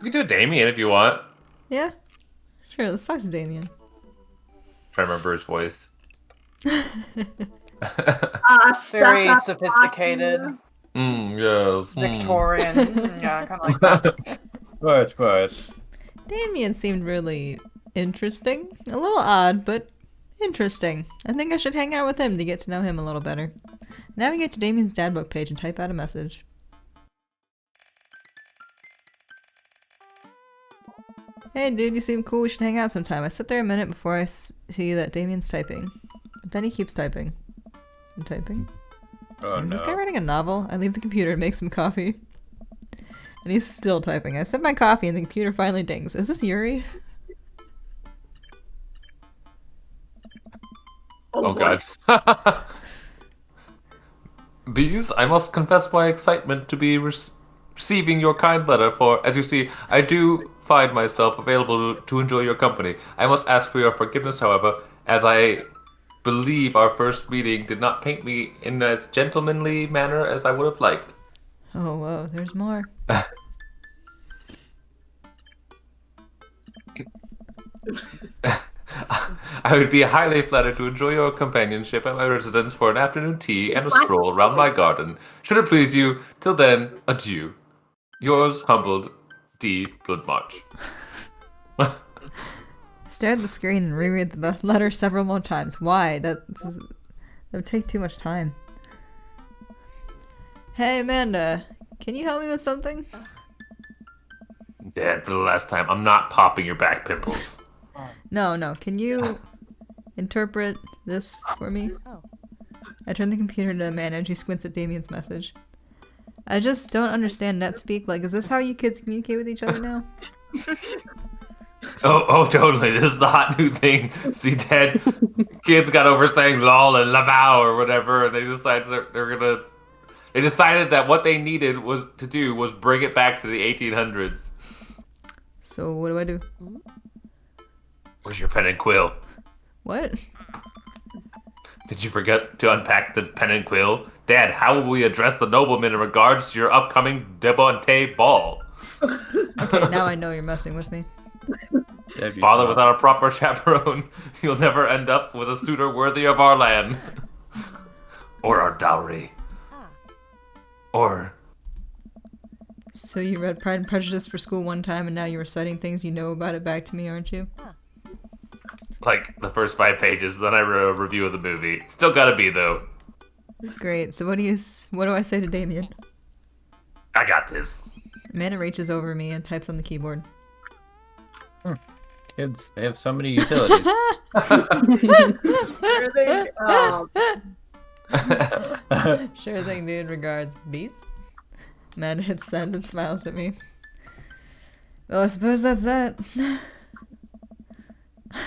You can do Damien if you want. Yeah, sure. Let's talk to Damion. Try to remember his voice. Stuck Very up sophisticated, Yes. Victorian. Yeah, kind of like that. But. Damion seemed really interesting. A little odd, but interesting. I think I should hang out with him to get to know him a little better. Navigate to Damien's dad book page and type out a message. Hey dude, you seem cool, we should hang out sometime. I sit there a minute before I see that Damien's typing. But then he keeps typing. And typing. Oh Is no. this guy writing a novel? I leave the computer and make some coffee. And he's still typing. I sip my coffee and the computer finally dings. Is this Yuri? Oh boy. god. Bees, I must confess my excitement to be receiving your kind letter, for, as you see, I do find myself available to enjoy your company. I must ask for your forgiveness, however, as I believe our first meeting did not paint me in as gentlemanly manner as I would have liked. Oh, whoa, there's more. I would be highly flattered to enjoy your companionship at my residence for an afternoon tea and a stroll around my garden. Should it please you, till then, adieu. Yours humbled, D. Bloodmarch. Stare at the screen and reread the letter several more times. Why? That would take too much time. Hey Amanda, can you help me with something? Dad, for the last time, I'm not popping your back pimples. No. Can you interpret this for me? I turn the computer to Amanda and she squints at Damien's message. I just don't understand NetSpeak. Like, is this how you kids communicate with each other now? Oh, totally. This is the hot new thing. See, Dad, kids got over saying lol and labao or whatever, and they decided they decided that what they needed was to do was bring it back to the 1800s. So what do I do? Where's your pen and quill? What? Did you forget to unpack the pen and quill? Dad, how will we address the nobleman in regards to your upcoming debauchee ball? Okay, now I know you're messing with me. Father without a proper chaperone, you'll never end up with a suitor worthy of our land. Or our dowry. Or... So you read Pride and Prejudice for school one time and now you're reciting things you know about it back to me, aren't you? like the first 5 pages, then I wrote a review of the movie. Still gotta be, though. Great. So what do I say to Damion? I got this. Amanda reaches over me and types on the keyboard. Kids, they have so many utilities. Sure thing, dude. Regards, Beast. Amanda hits send and smiles at me. Well, I suppose that's that.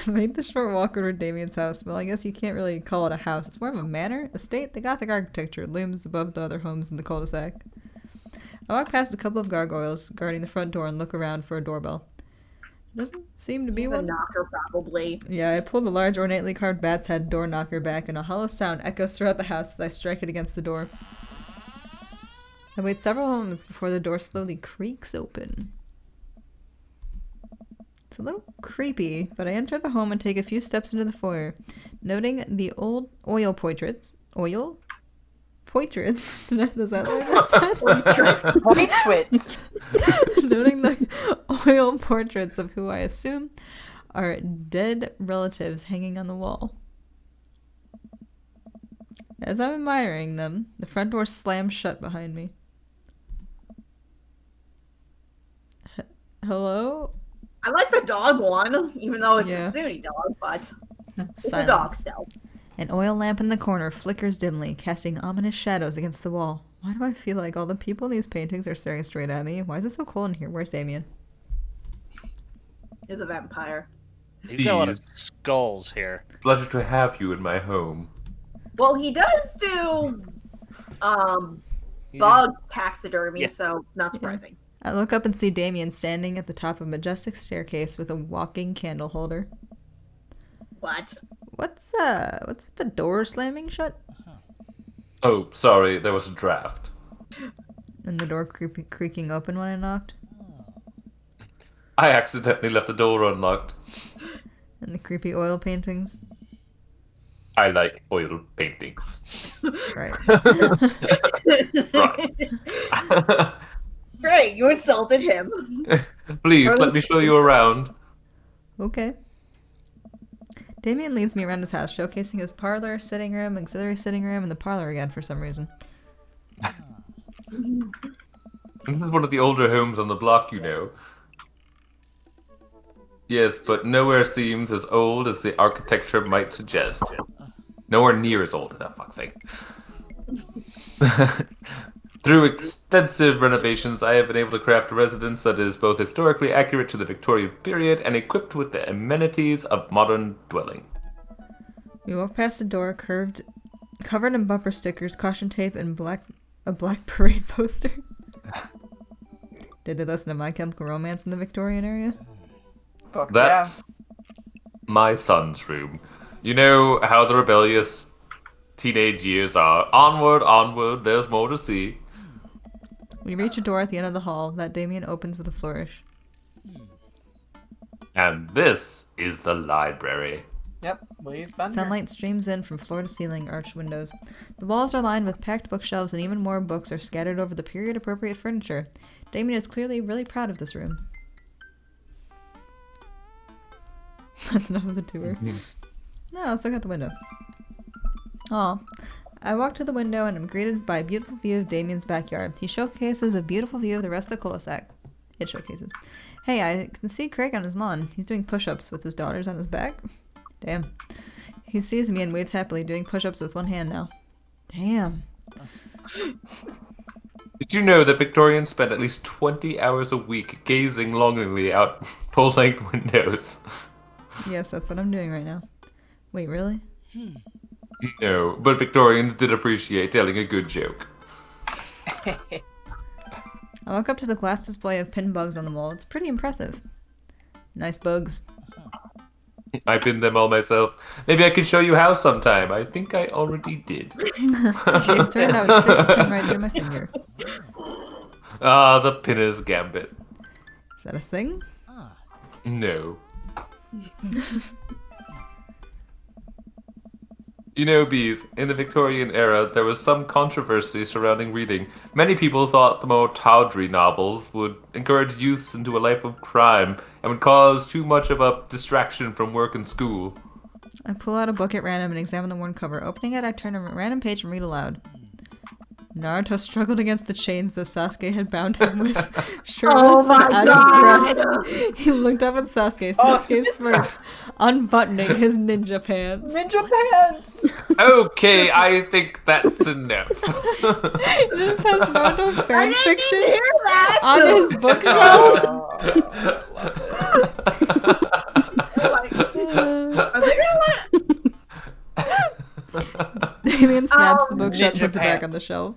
Made the short walk over to Damien's house. Well, I guess you can't really call it a house. It's more of a manor, estate. The Gothic architecture looms above the other homes in the cul-de-sac. I walk past a couple of gargoyles guarding the front door and look around for a doorbell. Doesn't seem to be He's a one. knocker, probably. Yeah, I pull the large, ornately carved bat's head door knocker back, and a hollow sound echoes throughout the house as I strike it against the door. I wait several moments before the door slowly creaks open. It's a little creepy, but I enter the home and take a few steps into the foyer, noting the old oil portraits. Oil? Portraits? Is that what I said? Noting the oil portraits of who I assume are dead relatives hanging on the wall. As I'm admiring them, the front door slams shut behind me. Hello? I like the dog one, even though it's Yeah. a snooty dog, but it's a Silence. dog still. An oil lamp in the corner flickers dimly, casting ominous shadows against the wall. Why do I feel like all the people in these paintings are staring straight at me? Why is it so cold in here? Where's Damion? He's a vampire. He's got a lot of Please. skulls here. Pleasure to have you in my home. Well, he does do He bug taxidermy, Yeah. so not surprising. I look up and see Damion standing at the top of a majestic staircase with a walking candle holder. What? What's with the door slamming shut? Oh, sorry, there was a draft. And the door creaking open when I knocked? I accidentally left the door unlocked. And the creepy oil paintings. I like oil paintings. Right. Right. Great, you insulted him. Please, let me show you around. Okay. Damion leads me around his house, showcasing his parlor, sitting room, auxiliary sitting room, and the parlor again for some reason. This is one of the older homes on the block, you know. Yes, but nowhere seems as old as the architecture might suggest. Nowhere near as old, for fuck's sake. Through extensive renovations, I have been able to craft a residence that is both historically accurate to the Victorian period and equipped with the amenities of modern dwelling. We walk past a door covered in bumper stickers, caution tape, and a black parade poster. Did they listen to My Chemical Romance in the Victorian area? Fuck That's my son's room. You know how the rebellious teenage years are. Onward, onward, there's more to see. We reach a door at the end of the hall that Damion opens with a flourish. And this is the library. Yep, we've been here. Sunlight streams in from floor to ceiling arched windows. The walls are lined with packed bookshelves and even more books are scattered over the period-appropriate furniture. Damion is clearly really proud of this room. That's enough of the tour. No, let's look out the window. Aw. I walk to the window and am greeted by a beautiful view of Damien's backyard. He showcases a beautiful view of the rest of the cul-de-sac. It showcases. Hey, I can see Craig on his lawn. He's doing push-ups with his daughters on his back. Damn. He sees me and waves happily, doing push-ups with one hand now. Damn. Did you know that Victorians spend at least 20 hours a week gazing longingly out full-length windows? Yes, that's what I'm doing right now. Wait, really? No, but Victorians did appreciate telling a good joke. I walk up to the glass display of pin bugs on the wall. It's pretty impressive. Nice bugs. I pinned them all myself. Maybe I could show you how sometime. I think I already did. It's right now. It's stick the pin right through my finger. Ah, the pinner's gambit. Is that a thing? No. You know, Bees, in the Victorian era, there was some controversy surrounding reading. Many people thought the more tawdry novels would encourage youths into a life of crime and would cause too much of a distraction from work and school. I pull out a book at random and examine the worn cover. Opening it, I turn a random page and read aloud. Naruto struggled against the chains that Sasuke had bound him with. Shirtless and out of breath. He looked up at Sasuke. Sasuke smirked, unbuttoning his ninja pants. Ninja pants! Okay, I think that's enough. He just has Naruto I fan didn't fiction even hear that! on his bookshelf. Was it Damion snaps the bookshelf and Ninja puts it back pants. on the shelf.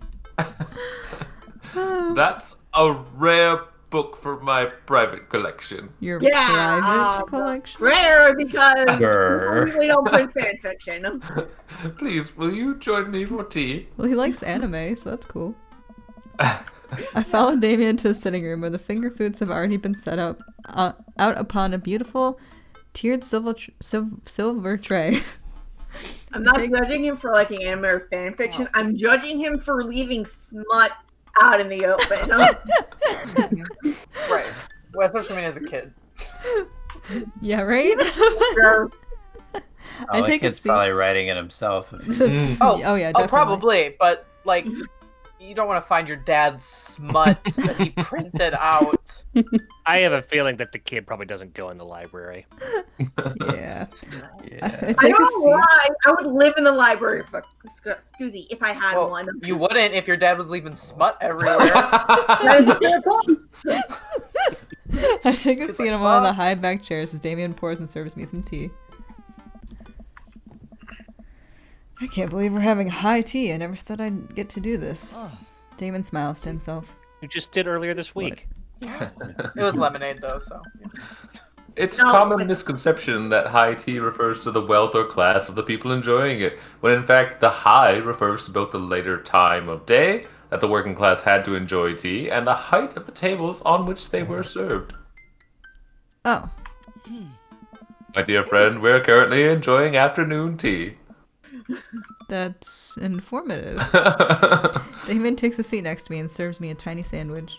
That's a rare book for my private collection. Your Yeah, private collection. rare because Grr. we don't print fan fiction. Please, will you join me for tea? Well, he likes anime, so that's cool. I follow Damion to his sitting room where the finger foods have already been set up out upon a beautiful tiered silver tray. I'm not judging him for liking anime or fan fiction. I'm judging him for leaving smut out in the open. Right. Well, especially when he was a kid. Yeah, right? Sure. I The take a kid's seat. probably writing it himself. If he... Oh, yeah, Oh, definitely. probably, but, like, you don't want to find your dad's smut that he printed out. I have a feeling that the kid probably doesn't go in the library. Yeah. Yeah. I I take a don't seat. know why. I would live in the library for Scoozy if I had Well, one. you wouldn't if your dad was leaving smut everywhere. That is a fair point. I take a It's seat like, on one of the fuck. high back chairs as Damion pours and serves me some tea. I can't believe we're having high tea. I never thought I'd get to do this. Damon smiles to himself. You just did earlier this week. It was lemonade, though, so. It's No, common it's- misconception that high tea refers to the wealth or class of the people enjoying it, when in fact the high refers to both the later time of day that the working class had to enjoy tea and the height of the tables on which they were served. Oh. My dear friend, we're currently enjoying afternoon tea. That's informative. Damon takes a seat next to me and serves me a tiny sandwich.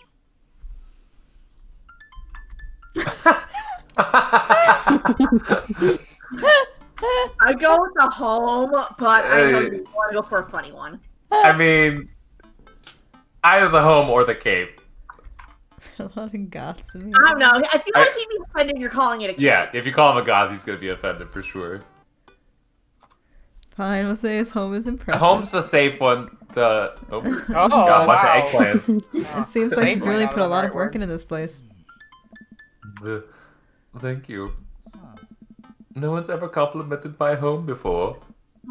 I go with the home, but I know you want to go for a funny one. I mean, either the home or the cape. A lot of goths in me. I don't know. I feel like he'd be offended you're calling it a cake. Yeah, if you call him a goth, he's gonna be offended for sure. Fine, we'll say his home is impressive. Home's the safe one. The Oh, got a bunch wow. of eggplants. It seems like you've really put a lot of work into this place. Thank you. No one's ever complimented my home before.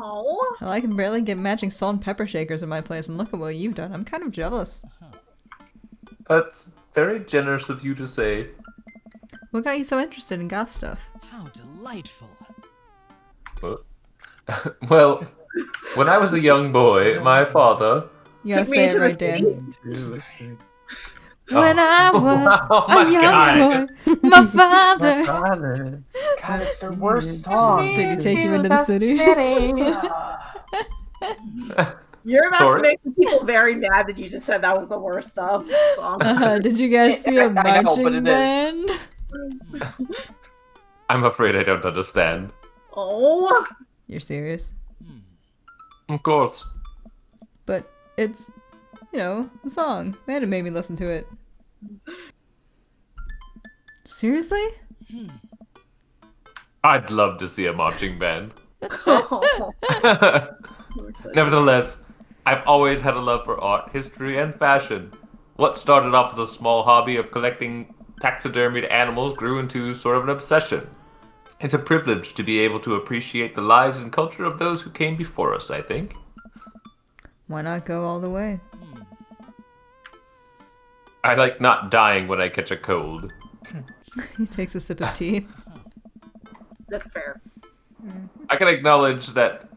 Oh. Hell, I can barely get matching salt and pepper shakers in my place, and look at what you've done. I'm kind of jealous. That's very generous of you to say. What got you so interested in goth stuff? How delightful. Well, when I was a young boy, my father... You gotta Took me say it into the right, Dan. city. When I was Oh my a young God. boy, my father. God, it's the worst song. Did he take you into the city? You're about Sorry? to make the people very mad that you just said that was the worst song. Did you guys see a I know, but marching it is. band? I'm afraid I don't understand. Oh. You're serious? Of course. But it's, you know, the song. Man, it made me listen to it. Seriously? I'd love to see a marching band. Oh. Nevertheless, I've always had a love for art, history, and fashion. What started off as a small hobby of collecting taxidermied animals grew into sort of an obsession. It's a privilege to be able to appreciate the lives and culture of those who came before us, I think. Why not go all the way? I like not dying when I catch a cold. He takes a sip of tea. That's fair. I can acknowledge that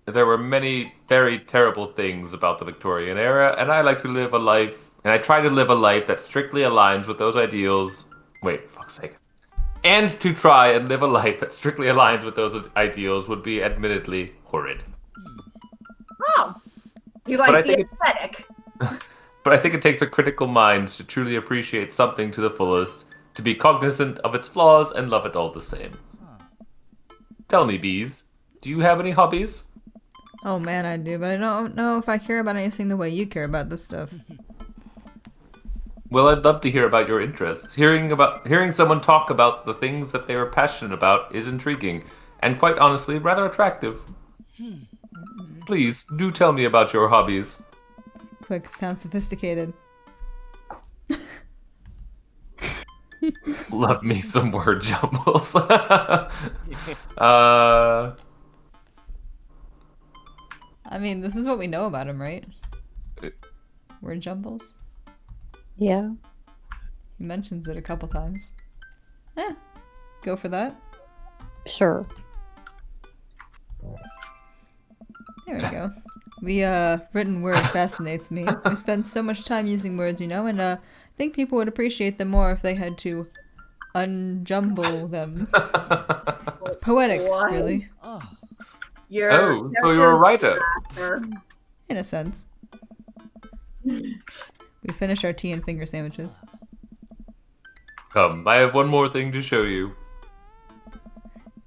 there were many very terrible things about the Victorian era, and I like to live a life, and I try to live a life that strictly aligns with those ideals. Wait, for fuck's sake. And to try and live a life that strictly aligns with those ideals would be admittedly horrid. Oh. You But I like the think aesthetic. But I think it takes a critical mind to truly appreciate something to the fullest, to be cognizant of its flaws and love it all the same. Tell me, Bees, do you have any hobbies? Oh man, I do, but I don't know if I care about anything the way you care about this stuff. Well, I'd love to hear about your interests. Hearing someone talk about the things that they are passionate about is intriguing, and quite honestly, rather attractive. Please, do tell me about your hobbies. Quick, sounds sophisticated. Love me some word jumbles. I mean, this is what we know about him, right? Word jumbles. Yeah. He mentions it a couple times. Eh, go for that. Sure. There we go. The written word fascinates me. We spend so much time using words, you know, and I think people would appreciate them more if they had to unjumble them. It's poetic, What? really, You're Oh, so you're a writer. in a sense. We finish our tea and finger sandwiches. Come, I have one more thing to show you.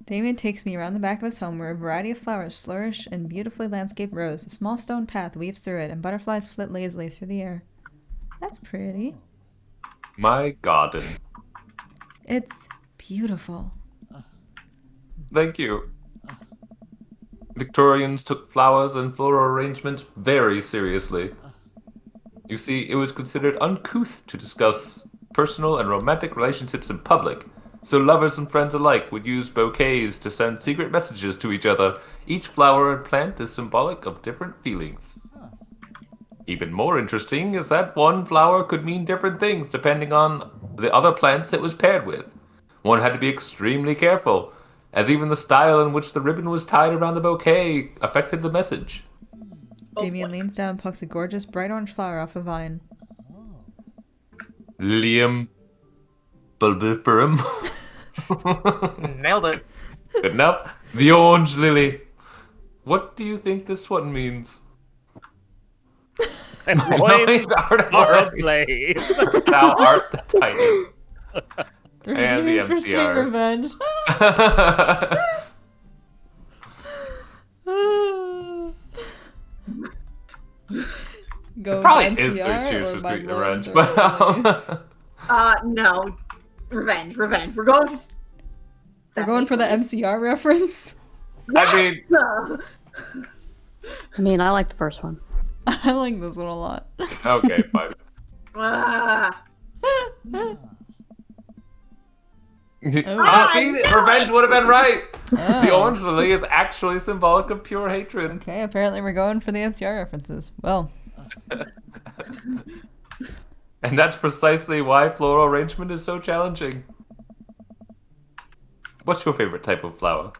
Damion takes me around the back of his home where a variety of flowers flourish in beautifully landscaped rows. A small stone path weaves through it, and butterflies flit lazily through the air. That's pretty. My garden. It's beautiful. Thank you. Victorians took flowers and floral arrangement very seriously. You see, it was considered uncouth to discuss personal and romantic relationships in public, so lovers and friends alike would use bouquets to send secret messages to each other. Each flower and plant is symbolic of different feelings. Even more interesting is that one flower could mean different things depending on the other plants it was paired with. One had to be extremely careful, as even the style in which the ribbon was tied around the bouquet affected the message. Damion leans down and plucks a gorgeous bright orange flower off a vine. Liam, bulbiferum. Nailed it. Good enough. The orange lily. What do you think this one means? And My boys loins are are ablaze. ablaze. Thou art the tiniest. There's And the dreams for sweet MCR. revenge. Go Probably with is three MCR cheers or for my sweet loins revenge, are but ablaze? No. Revenge. We're going. We're going for the MCR reference. I mean, I mean, I like the first one. I like this one a lot. okay, fine. See, revenge would have been right. The Oh. orange lily is actually symbolic of pure hatred. Okay, apparently we're going for the MCR references. Well, And that's precisely why floral arrangement is so challenging. What's your favorite type of flower?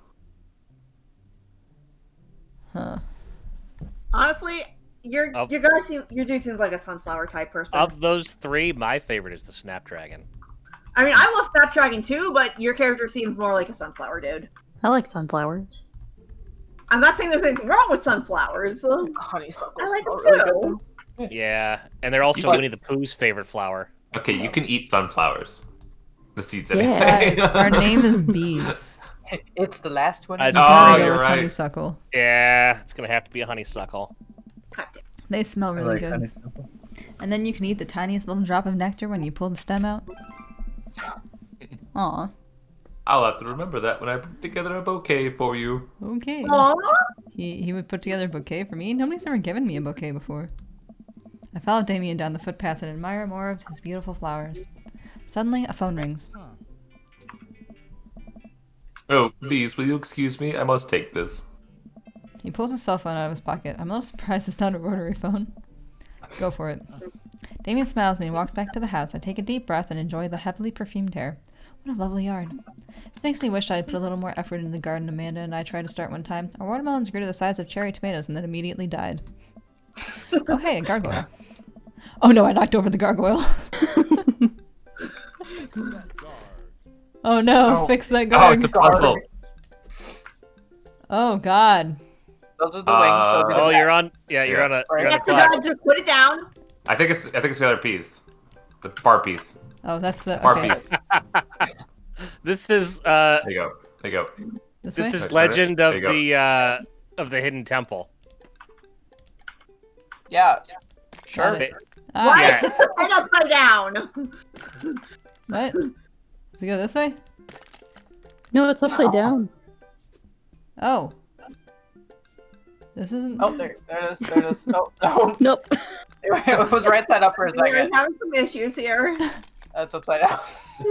Honestly, your dude seems like a sunflower type person. Of those three, my favorite is the Snapdragon. I mean, I love Snapdragon too, but your character seems more like a sunflower dude. I like sunflowers. I'm not saying there's anything wrong with sunflowers. Honeysuckle. I like them really too. Yeah, and they're also But- Winnie the Pooh's favorite flower. Okay, you can eat sunflowers. The seeds anyway. Yeah. guys, our name is Bees. good. It's the last one. I- You Oh, gotta go you're with right. honeysuckle. Yeah, it's gonna have to be a honeysuckle. God damn. They smell really good. And then you can eat the tiniest little drop of nectar when you pull the stem out. Aw, I'll have to remember that when I put together a bouquet for you. okay. Aw. He would put together a bouquet for me. Nobody's ever given me a bouquet before. I followed Damion down the footpath and admire more of his beautiful flowers. Suddenly, a phone rings. Oh, please, will you excuse me? I must take this. He pulls his cell phone out of his pocket. I'm a little surprised it's not a rotary phone. Go for it. Damion smiles and he walks back to the house. I take a deep breath and enjoy the heavily perfumed air. What a lovely yard. This makes me wish I'd put a little more effort into the garden Amanda and I tried to start one time. Our watermelons grew to the size of cherry tomatoes and then immediately died. Oh hey, a gargoyle. Oh no, I knocked over the gargoyle. Oh no, Oh. fix that Oh, guard. it's a puzzle. Oh god. Those are the wings. So do the Oh, back. you're on. Yeah, you're Yeah. on a. Right. You're on a That's the flag. dog. Just put it down. I think it's the other piece. The bar piece. Oh, that's the Bar okay. piece. This is There you go. There you go. This this way? is Right, Legend there of you go. the Hidden Temple. Yeah. Got Sure. it. Ah, Why Yeah. is the head upside down? what? Does it go this way? No, it's upside down. Oh. This isn't. Oh, there it is. There it is. Oh, no. Nope. It was right side up for a We're second. having some issues here. That's upside down.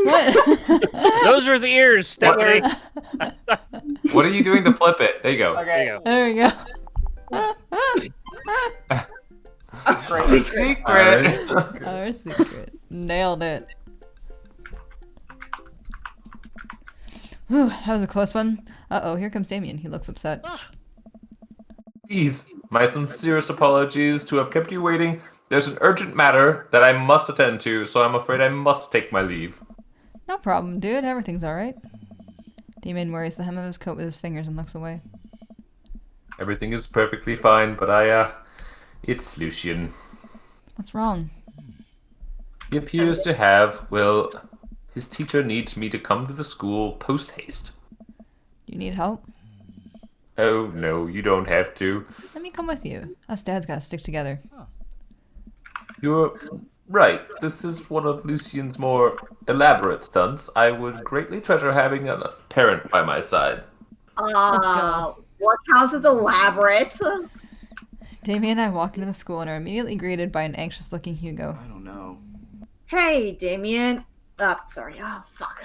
What? Those are his ears, Stephanie. What are you doing to flip it? There you go. There you Okay. go. There we go. Great. Secret. Our secret. Nailed it. Whew, that was a close one. Uh-oh, here comes Damion. He looks upset. Please, my sincerest apologies to have kept you waiting. There's an urgent matter that I must attend to, so I'm afraid I must take my leave. No problem, dude. Everything's alright. Damion worries the hem of his coat with his fingers and looks away. Everything is perfectly fine, but it's Lucian. What's wrong? He appears to have, well, his teacher needs me to come to the school post-haste. Do you need help? Oh, no, you don't have to. Let me come with you. Us dads gotta stick together. You're right. This is one of Lucian's more elaborate stunts. I would greatly treasure having a parent by my side. go. What counts as elaborate? Damion and I walk into the school and are immediately greeted by an anxious-looking Hugo. I don't know. Hey, Damien. Sorry. Oh, fuck.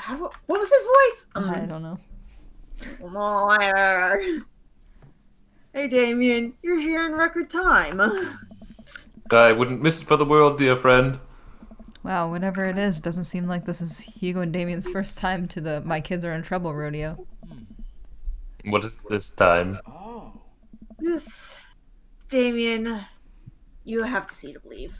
What was his voice? I don't know. No, either. Hey, Damien. You're here in record time. I wouldn't miss it for the world, dear friend. Wow, whatever it is, doesn't seem like this is Hugo and Damien's first time to the My Kids Are in Trouble rodeo. What is this time? Oh. Damien, you have to see to believe.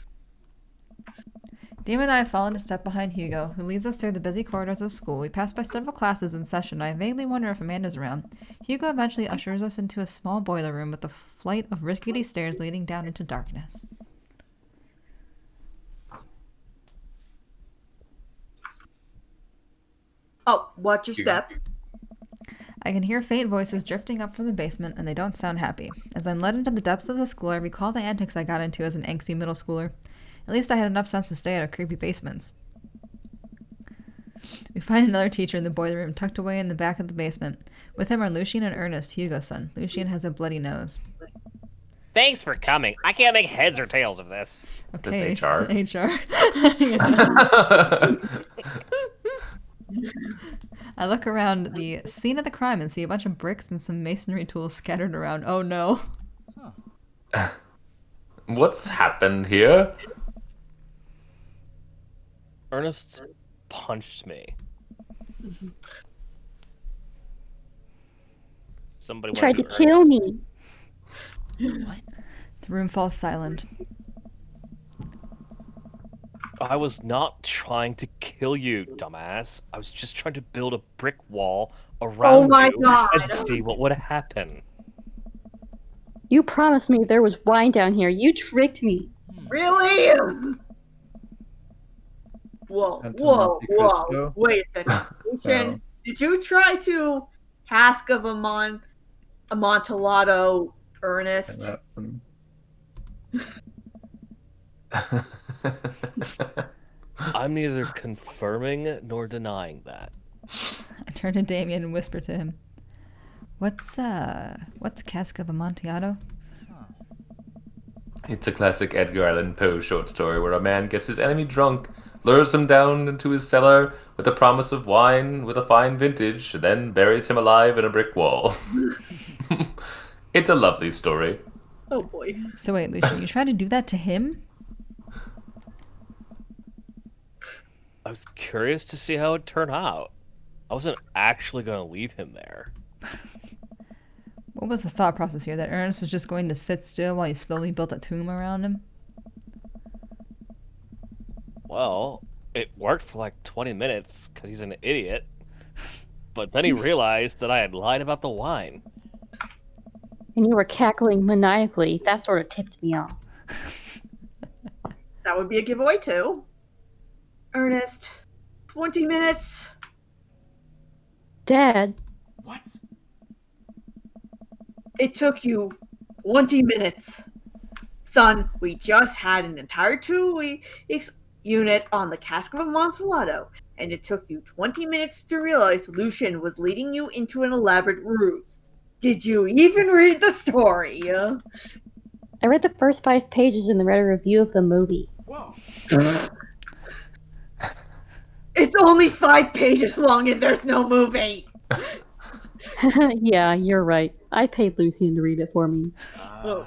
Damion and I have fallen a step behind Hugo, who leads us through the busy corridors of school. We pass by several classes in session. I vaguely wonder if Amanda's around. Hugo eventually ushers us into a small boiler room with a flight of rickety stairs leading down into darkness. Oh, watch your step. I can hear faint voices drifting up from the basement, and they don't sound happy. As I'm led into the depths of the school, I recall the antics I got into as an angsty middle schooler. At least I had enough sense to stay out of creepy basements. We find another teacher in the boiler room, tucked away in the back of the basement. With him are Lucian and Ernest, Hugo's son. Lucian has a bloody nose. Thanks for coming. I can't make heads or tails of this. Okay, This HR. HR. I look around the scene of the crime and see a bunch of bricks and some masonry tools scattered around. Oh no. What's happened here? Ernest punched me. Somebody He tried to wanna do kill Ernest. me. The room falls silent. I was not trying to kill you, dumbass. I was just trying to build a brick wall around my you God. and see what would happen. You promised me there was wine down here. You tricked me. Really? Whoa, whoa, whoa. Wait a second. Lucian, did you try to cask of Amontillado Ernest? I'm neither confirming nor denying that. I turn to Damion and whisper to him. What's Cask of Amontillado? It's a classic Edgar Allan Poe short story where a man gets his enemy drunk, lures him down into his cellar with a promise of wine with a fine vintage, then buries him alive in a brick wall. It's a lovely story. Oh boy. So wait, Lucian, you tried to do that to him? I was curious to see how it turned out. I wasn't actually going to leave him there. What was the thought process here? That Ernest was just going to sit still while you slowly built a tomb around him? Well, it worked for like 20 minutes because he's an idiot. But then he realized that I had lied about the wine. And you were cackling maniacally. That sort of tipped me off. That would be a giveaway too. Ernest, 20 minutes. Dad, It took you 20 minutes. Son, we just had an entire 2 weeks unit on the Cask of Amontillado, and it took you 20 minutes to realize Lucian was leading you into an elaborate ruse. Did you even read the story? I read the first 5 pages and read a review of the movie. It's only 5 pages long and there's no movie. Yeah, you're right. I paid Lucian to read it for me. Oh.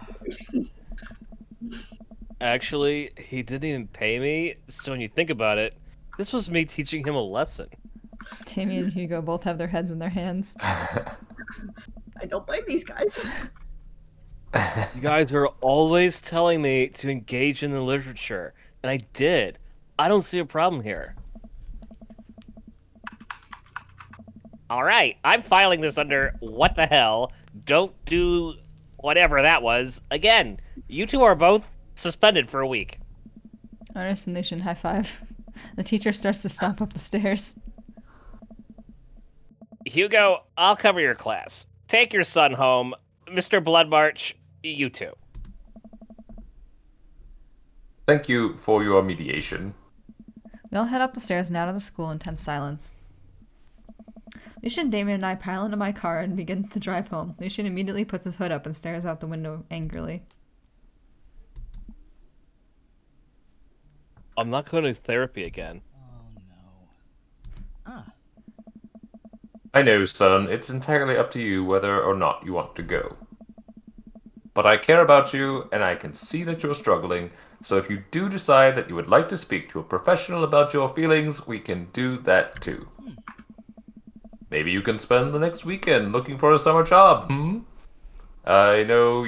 Actually, he didn't even pay me, so when you think about it, this was me teaching him a lesson. Damion and Hugo both have their heads in their hands. I don't blame these guys. You guys are always telling me to engage in the literature, and I did. I don't see a problem here. Alright, I'm filing this under what the hell, don't do whatever that was. Again, you two are both suspended for a week. Ernest and Lucian high five. The teacher starts to stomp up the stairs. Hugo, I'll cover your class. Take your son home. Mr. Bloodmarch, you too. Thank you for your mediation. We all head up the stairs and out of the school in tense silence. Lucian, Damion, and I pile into my car and begin to drive home. Lucian immediately puts his hood up and stares out the window angrily. I'm not going to therapy again. I know, son, it's entirely up to you whether or not you want to go. But I care about you, and I can see that you're struggling, so if you do decide that you would like to speak to a professional about your feelings, we can do that too. Maybe you can spend the next weekend looking for a summer job, I know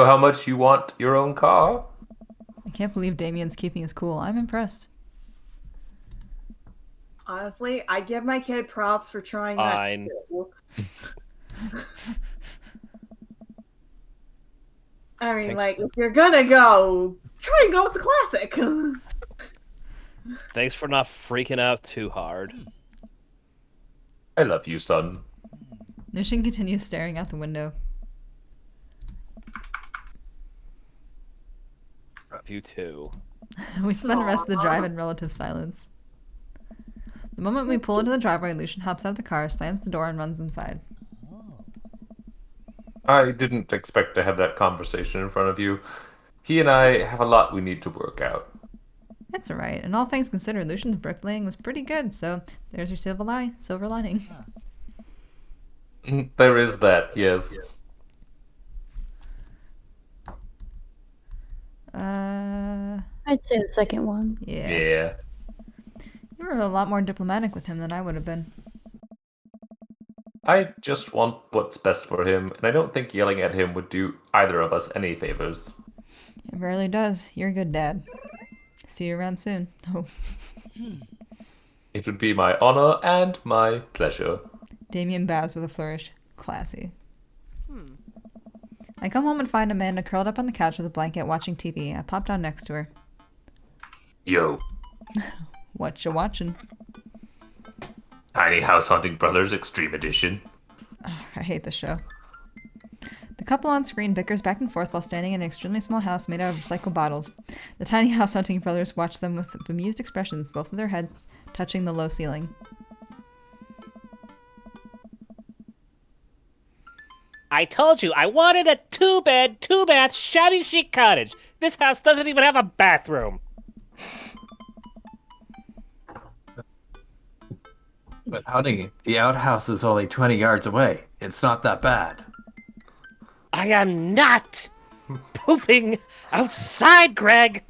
how much you want your own car. I can't believe Damien's keeping his cool. I'm impressed. Honestly, I give my kid props for trying that Fine. too. I mean, Thanks. like, if you're gonna go, try and go with the classic. Thanks for not freaking out too hard. I love you, son. Lucian continues staring out the window. You too. We spend the rest of the drive in relative silence. The moment we pull into the driveway, Lucian hops out of the car, slams the door, and runs inside. I didn't expect to have that conversation in front of you. He and I have a lot we need to work out. That's alright, and all things considered, Lucian's bricklaying was pretty good, so there's your silver lining. There is that, yes. I'd say the second one. Yeah. Yeah. You were a lot more diplomatic with him than I would have been. I just want what's best for him, and I don't think yelling at him would do either of us any favors. It rarely does. You're a good dad. See you around soon. Oh. It would be my honor and my pleasure. Damion bows with a flourish. Classy. I come home and find Amanda curled up on the couch with a blanket watching TV. I plop down next to her. Yo, What you watching? Tiny House Hunting Brothers Extreme Edition. Ugh, I hate this show. The couple on screen bickers back and forth while standing in an extremely small house made out of recycled bottles. The tiny house hunting brothers watch them with bemused expressions, both of their heads touching the low ceiling. I told you I wanted a 2-bed, 2-bath, shabby chic cottage. This house doesn't even have a bathroom. But honey, the outhouse is only 20 yards away. It's not that bad. I am not pooping outside, Greg.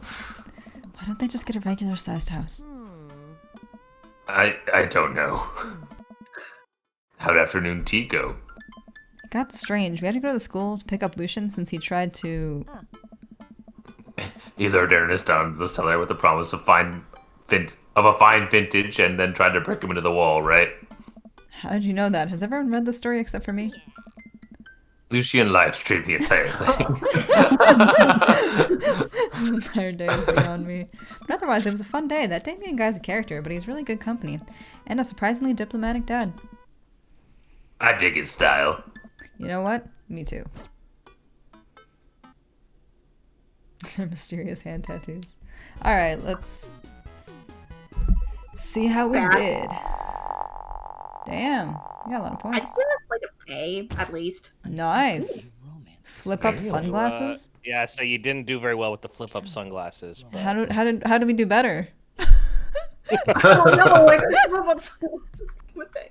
Why don't they just get a regular sized house? I don't know. How'd afternoon tea go? It got strange. We had to go to the school to pick up Lucian since he tried to... He lured Ernest down to the cellar with the promise of a fine vintage and then tried to brick him into the wall, right? How did you know that? Has everyone read the story except for me? Lucian live streamed the entire thing. The entire day is beyond me. But otherwise, it was a fun day. That Damion guy's a character, but he's really good company. And a surprisingly diplomatic dad. I dig his style. You know what? Me too. Their mysterious hand tattoos. Alright, let's see how we did. Damn, you got a lot of I'd points. give us like a A, at least. Nice. Flip up sunglasses? Yeah, so you didn't do very well with the flip up sunglasses. But... How did we do better? Oh no, like, what they?